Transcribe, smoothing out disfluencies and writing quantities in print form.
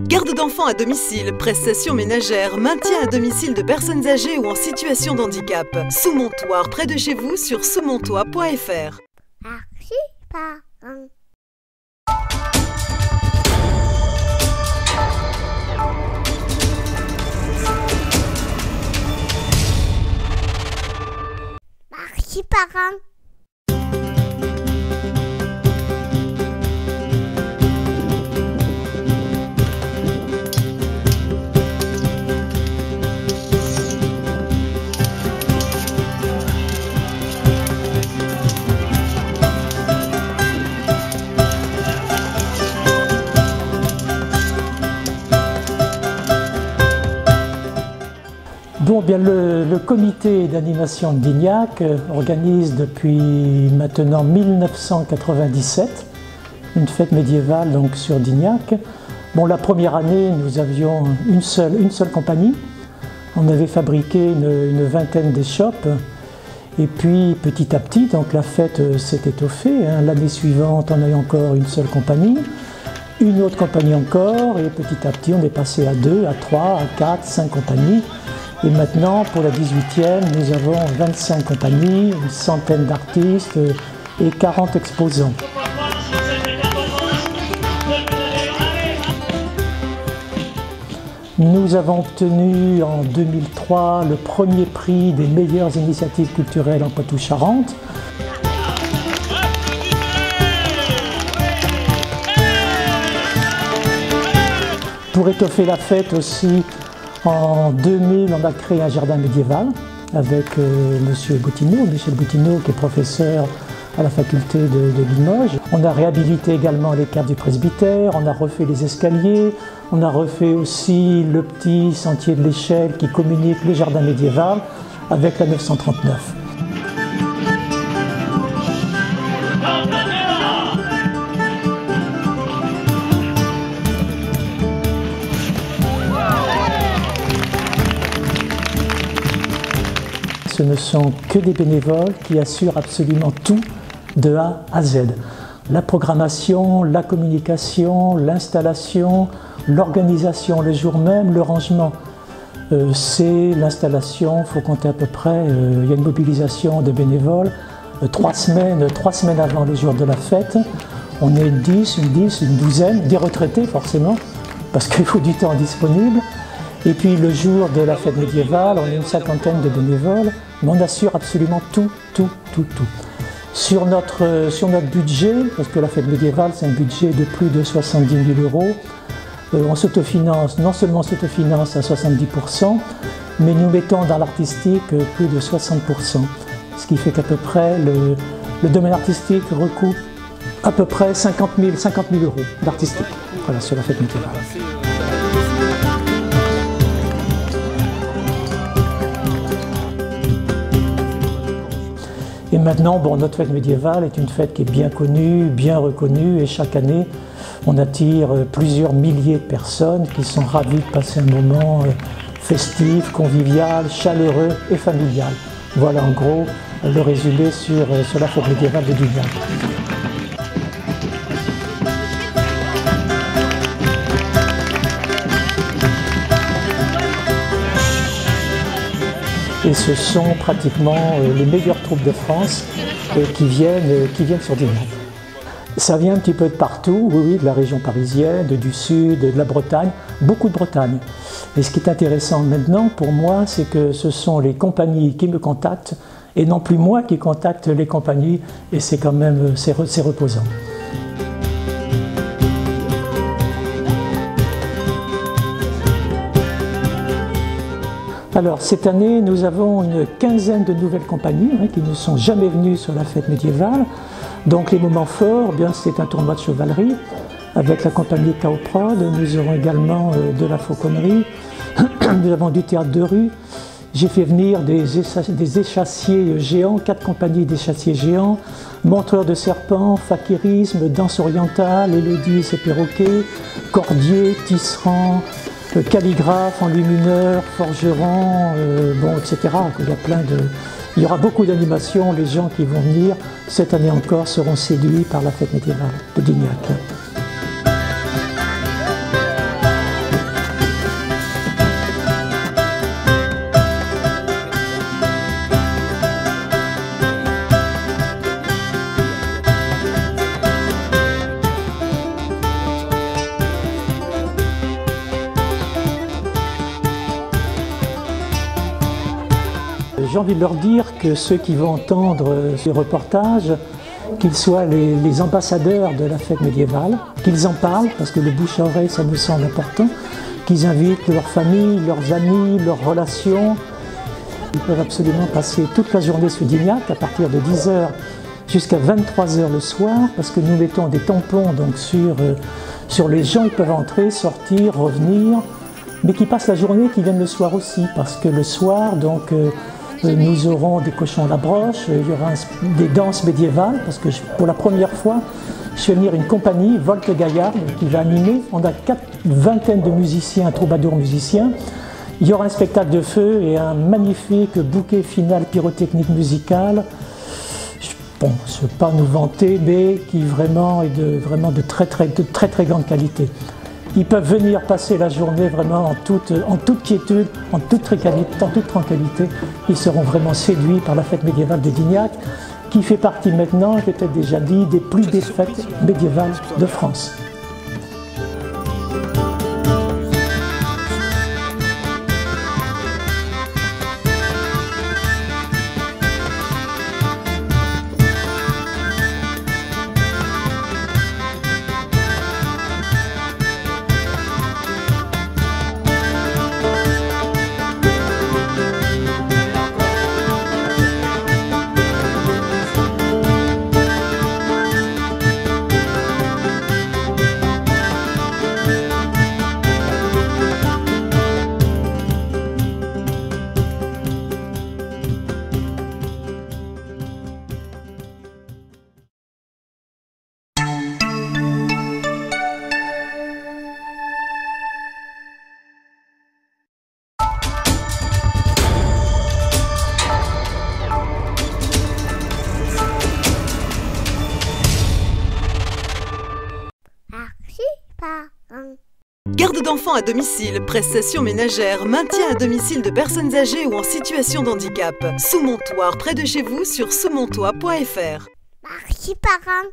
Garde d'enfants à domicile, prestations ménagères, maintien à domicile de personnes âgées ou en situation de handicap. Sous-Montoir, près de chez vous, sur sousmontois.fr. Merci parents. Bon, bien, le comité d'animation de Dignac organise depuis maintenant 1997 une fête médiévale donc, sur Dignac. Bon, la première année, nous avions une seule compagnie. On avait fabriqué une vingtaine d'échoppes. Et puis, petit à petit, donc, la fête s'est étoffée. L'année suivante, on a eu encore une seule compagnie. Une autre compagnie encore. Et petit à petit, on est passé à 2, à 3, à 4, 5 compagnies. Et maintenant, pour la 18e, nous avons 25 compagnies, une centaine d'artistes et 40 exposants. Nous avons obtenu en 2003 le premier prix des meilleures initiatives culturelles en Poitou-Charentes. Pour étoffer la fête aussi, en 2000, on a créé un jardin médiéval avec Michel Boutineau, qui est professeur à la faculté de Limoges. On a réhabilité également les caves du presbytère, on a refait les escaliers, on a refait aussi le petit sentier de l'échelle qui communique le jardin médiéval avec la 939. Ce ne sont que des bénévoles qui assurent absolument tout de A à Z. La programmation, la communication, l'installation, l'organisation le jour même, le rangement. C'est l'installation, il faut compter à peu près, il y a une mobilisation de bénévoles 3 semaines avant le jour de la fête. On est 10, une douzaine, des retraités forcément, parce qu'il faut du temps disponible. Et puis le jour de la fête médiévale, on est une cinquantaine de bénévoles, mais on assure absolument tout. Sur notre budget, parce que la fête médiévale c'est un budget de plus de 70 000 €, on s'autofinance, non seulement on s'autofinance à 70%, mais nous mettons dans l'artistique plus de 60%. Ce qui fait qu'à peu près le domaine artistique recoupe à peu près 50 000 € d'artistique, voilà, sur la fête médiévale. Et maintenant, bon, notre fête médiévale est une fête qui est bien connue, bien reconnue, et chaque année, on attire plusieurs milliers de personnes qui sont ravies de passer un moment festif, convivial, chaleureux et familial. Voilà en gros le résumé sur la fête médiévale de Dignac. Et ce sont pratiquement les meilleures troupes de France qui viennent sur Dignac. Ça vient un petit peu de partout, oui, de la région parisienne, du sud, de la Bretagne, beaucoup de Bretagne. Et ce qui est intéressant maintenant pour moi, c'est que ce sont les compagnies qui me contactent et non plus moi qui contacte les compagnies, et c'est quand même c'est reposant. Alors cette année, nous avons une quinzaine de nouvelles compagnies qui ne sont jamais venues sur la fête médiévale. Donc les moments forts, bien c'est un tournoi de chevalerie avec la compagnie Kaoprod. Nous aurons également de la fauconnerie. Nous avons du théâtre de rue. J'ai fait venir des échassiers géants, 4 compagnies d'échassiers géants, montreurs de serpents, fakirisme, danse orientale, élodie et perroquet, cordier, tisserand, calligraphe, enlumineur, forgeron, bon, etc. Il y aura beaucoup d'animations. Les gens qui vont venir cette année encore seront séduits par la fête médiévale de Dignac. j'ai envie de leur dire que ceux qui vont entendre ce reportage, qu'ils soient les ambassadeurs de la fête médiévale, qu'ils en parlent, parce que le bouche à oreille, ça me semble important, qu'ils invitent leur famille, leurs amis, leurs relations. Ils peuvent absolument passer toute la journée sur Dignac, à partir de 10 h jusqu'à 23 h le soir, parce que nous mettons des tampons donc, sur les gens. Ils peuvent entrer, sortir, revenir, mais qui passent la journée, qui viennent le soir aussi, parce que le soir, donc, nous aurons des cochons à la broche, il y aura des danses médiévales, parce que pour la première fois, je fais venir une compagnie, Volte Gaillarde, qui va animer. On a une vingtaine de musiciens, troubadours musiciens. Il y aura un spectacle de feu et un magnifique bouquet final pyrotechnique musical. Bon, je ne veux pas nous vanter, mais qui vraiment est de très grande qualité. Ils peuvent venir passer la journée vraiment en toute quiétude, en toute tranquillité. Ils seront vraiment séduits par la fête médiévale de Dignac, qui fait partie maintenant, je l'ai peut-être déjà dit, des plus belles fêtes médiévales de France. Garde d'enfants à domicile, prestations ménagères, maintien à domicile de personnes âgées ou en situation de handicap. Sous Montoire, près de chez vous, sur sousmontoit.fr. Merci, parents.